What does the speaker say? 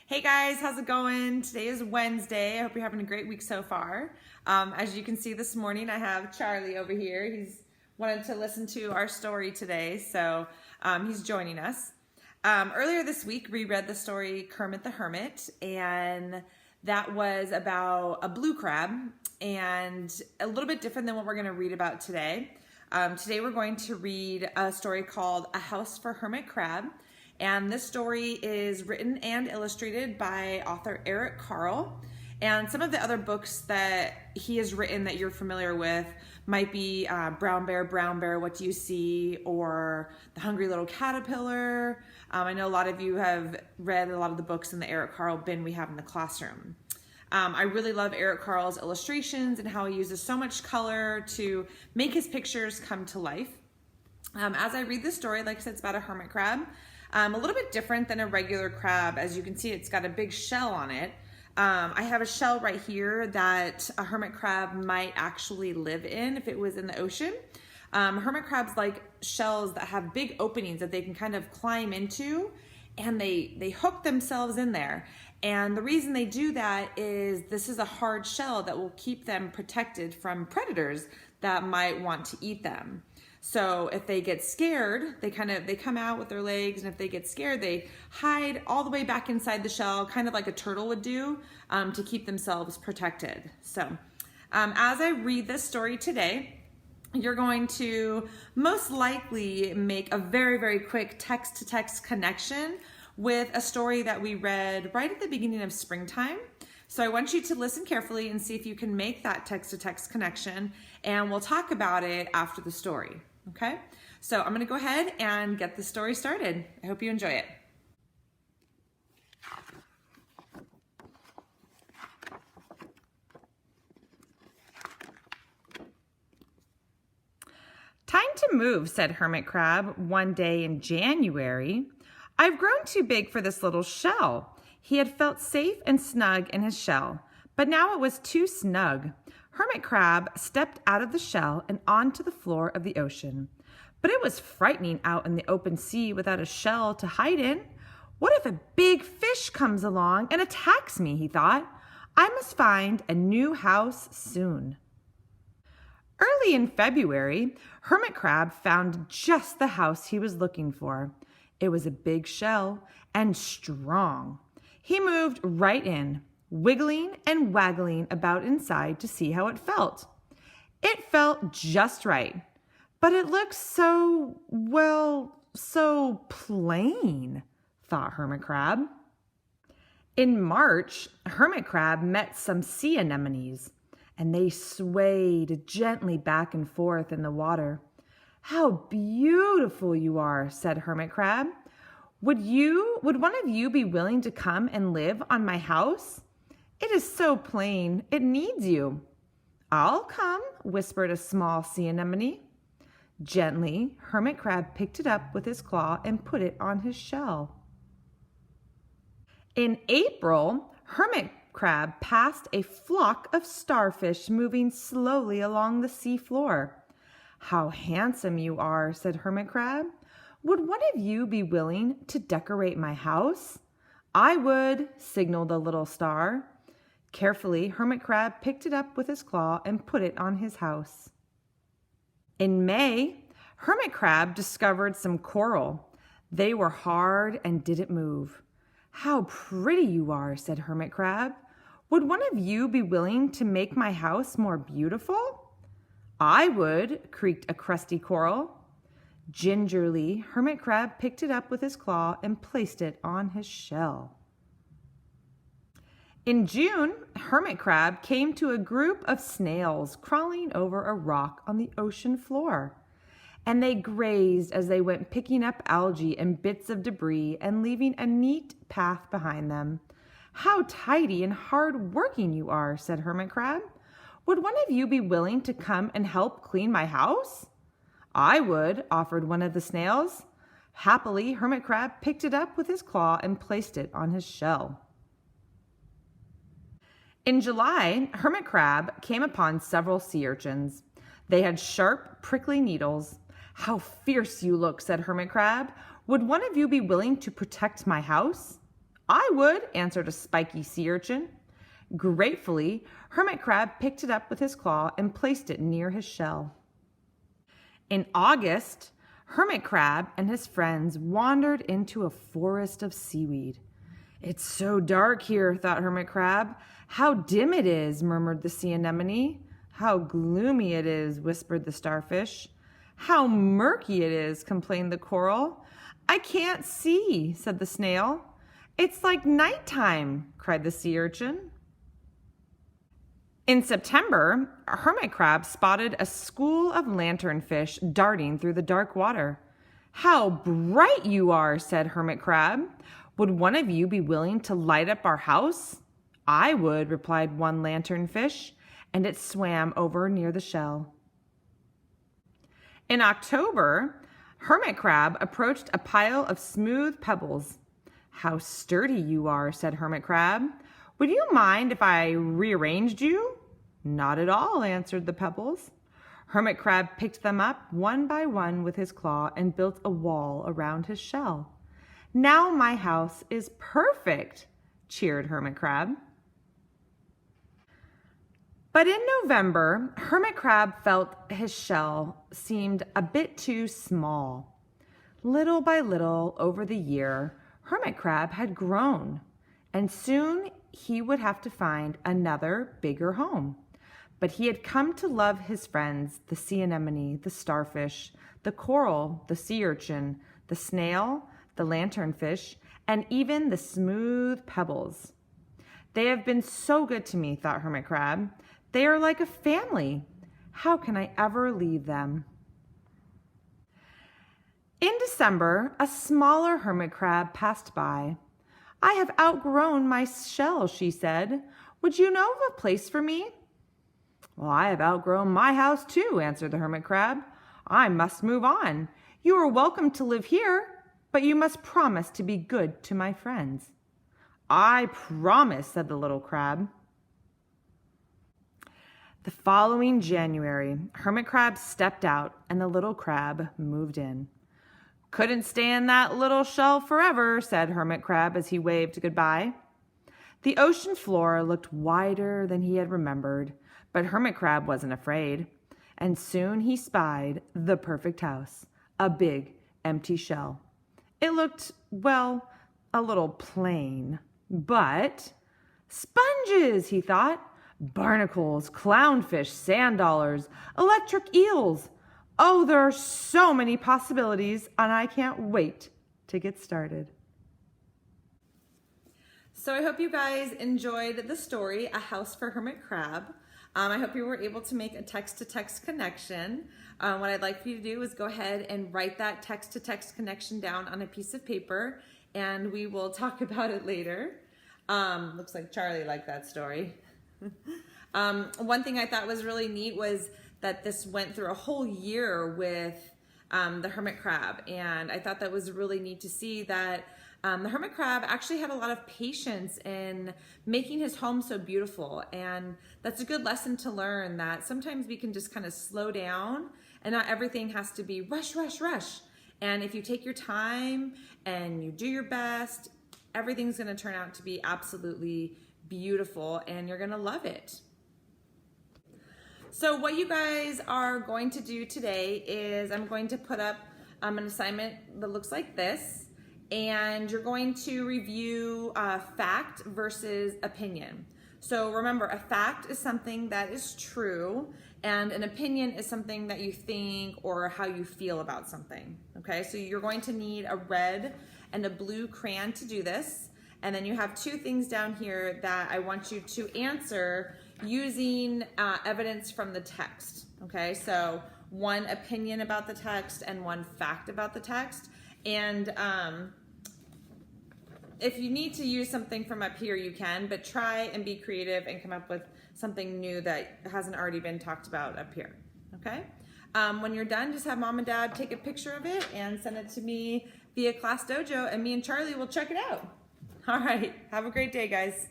Hey guys, how's it going? Today is Wednesday. I hope you're having a great week so far. As you can see this morning, I have Charlie over here. He's wanted to listen to our story today, so he's joining us. Earlier this week, we read the story Kermit the Hermit, and that was about a blue crab, and a little bit different than what we're going to read about today. Today we're going to read a story called A House for Hermit Crab. And this story is written and illustrated by author Eric Carle. And some of the other books that he has written that you're familiar with might be Brown Bear, What Do You See? Or The Hungry Little Caterpillar. I know a lot of you have read a lot of the books in the Eric Carle bin we have in the classroom. I really love Eric Carle's illustrations and how he uses so much color to make his pictures come to life. As I read this story, like I said, it's about a hermit crab. A little bit different than a regular crab. As you can see, it's got a big shell on it. I have a shell right here that a hermit crab might actually live in if it was in the ocean. Hermit crabs like shells that have big openings that they can kind of climb into, and they hook themselves in there. And the reason they do that is this is a hard shell that will keep them protected from predators that might want to eat them. So if they get scared, they come out with their legs, and if they get scared, they hide all the way back inside the shell, kind of like a turtle would do, to keep themselves protected. So as I read this story today, you're going to most likely make a very, very quick text-to-text connection with a story that we read right at the beginning of springtime. So I want you to listen carefully and see if you can make that text-to-text connection, and we'll talk about it after the story. Okay, so I'm going to go ahead and get the story started. I hope you enjoy it. Time to move, said Hermit Crab one day in January. I've grown too big for this little shell. He had felt safe and snug in his shell, but now it was too snug. Hermit Crab stepped out of the shell and onto the floor of the ocean. But it was frightening out in the open sea without a shell to hide in. What if a big fish comes along and attacks me, he thought. I must find a new house soon. Early in February, Hermit Crab found just the house he was looking for. It was a big shell and strong. He moved right in, wiggling and waggling about inside to see how it felt. It felt just right, but it looked so plain, thought Hermit Crab. In March, Hermit Crab met some sea anemones, and they swayed gently back and forth in the water. How beautiful you are, said Hermit Crab. Would one of you be willing to come and live on my house? It is so plain, it needs you. I'll come, whispered a small sea anemone. Gently, Hermit Crab picked it up with his claw and put it on his shell. In April, Hermit Crab passed a flock of starfish moving slowly along the sea floor. How handsome you are, said Hermit Crab. Would one of you be willing to decorate my house? I would, signaled the little star. Carefully, Hermit Crab picked it up with his claw and put it on his house. In May, Hermit Crab discovered some coral. They were hard and didn't move. How pretty you are, said Hermit Crab. Would one of you be willing to make my house more beautiful? I would, creaked a crusty coral. Gingerly, Hermit Crab picked it up with his claw and placed it on his shell. In June, Hermit Crab came to a group of snails crawling over a rock on the ocean floor. And they grazed as they went, picking up algae and bits of debris and leaving a neat path behind them. How tidy and hard-working you are, said Hermit Crab. Would one of you be willing to come and help clean my house? I would, offered one of the snails. Happily, Hermit Crab picked it up with his claw and placed it on his shell. In July, Hermit Crab came upon several sea urchins. They had sharp, prickly needles. How fierce you look, said Hermit Crab. Would one of you be willing to protect my house? "I would," answered a spiky sea urchin. Gratefully, Hermit Crab picked it up with his claw and placed it near his shell. In August, Hermit Crab and his friends wandered into a forest of seaweed. "It's so dark here," thought Hermit Crab. "How dim it is," murmured the sea anemone. "How gloomy it is," whispered the starfish. "How murky it is," complained the coral. "I can't see," said the snail. "It's like nighttime," cried the sea urchin. In September, Hermit Crab spotted a school of lanternfish darting through the dark water. "How bright you are," said Hermit Crab. "Would one of you be willing to light up our house?" "I would," replied one lanternfish, and it swam over near the shell. In October, Hermit Crab approached a pile of smooth pebbles. "How sturdy you are," said Hermit Crab. "Would you mind if I rearranged you?" "Not at all," answered the pebbles. Hermit Crab picked them up one by one with his claw and built a wall around his shell. "Now my house is perfect," cheered Hermit Crab. But in November, Hermit Crab felt his shell seemed a bit too small. Little by little over the year, Hermit Crab had grown, and soon he would have to find another bigger home. But he had come to love his friends, the sea anemone, the starfish, the coral, the sea urchin, the snail, the lanternfish, and even the smooth pebbles. "They have been so good to me," thought Hermit Crab. "They are like a family. How can I ever leave them?" In December, a smaller hermit crab passed by. "I have outgrown my shell," she said. "Would you know of a place for me?" "Well, I have outgrown my house too," answered the hermit crab. "I must move on. You are welcome to live here, but you must promise to be good to my friends." "I promise," said the little crab. The following January, Hermit Crab stepped out and the little crab moved in. "Couldn't stay in that little shell forever," said Hermit Crab as he waved goodbye. The ocean floor looked wider than he had remembered, but Hermit Crab wasn't afraid. And soon he spied the perfect house, a big, empty shell. It looked, well, a little plain, but sponges, he thought. Barnacles, clownfish, sand dollars, electric eels. Oh, there are so many possibilities, and I can't wait to get started. So I hope you guys enjoyed the story, A House for Hermit Crab. I hope you were able to make a text-to-text connection. What I'd like for you to do is go ahead and write that text-to-text connection down on a piece of paper, and we will talk about it later. Looks like Charlie liked that story. One thing I thought was really neat was that this went through a whole year with the hermit crab, and I thought that was really neat to see that the hermit crab actually had a lot of patience in making his home so beautiful, and that's a good lesson to learn, that sometimes we can just kind of slow down and not everything has to be rush, rush, rush. And if you take your time and you do your best, everything's going to turn out to be absolutely beautiful and you're going to love it. So what you guys are going to do today is I'm going to put up an assignment that looks like this, and you're going to review fact versus opinion. So remember, a fact is something that is true, and an opinion is something that you think or how you feel about something. Okay, so you're going to need a red and a blue crayon to do this. And then you have two things down here that I want you to answer using evidence from the text. Okay, so one opinion about the text and one fact about the text. And if you need to use something from up here, you can, but try and be creative and come up with something new that hasn't already been talked about up here. Okay, when you're done, just have Mom and Dad take a picture of it and send it to me via Class Dojo, and me and Charlie will check it out. All right, have a great day, guys.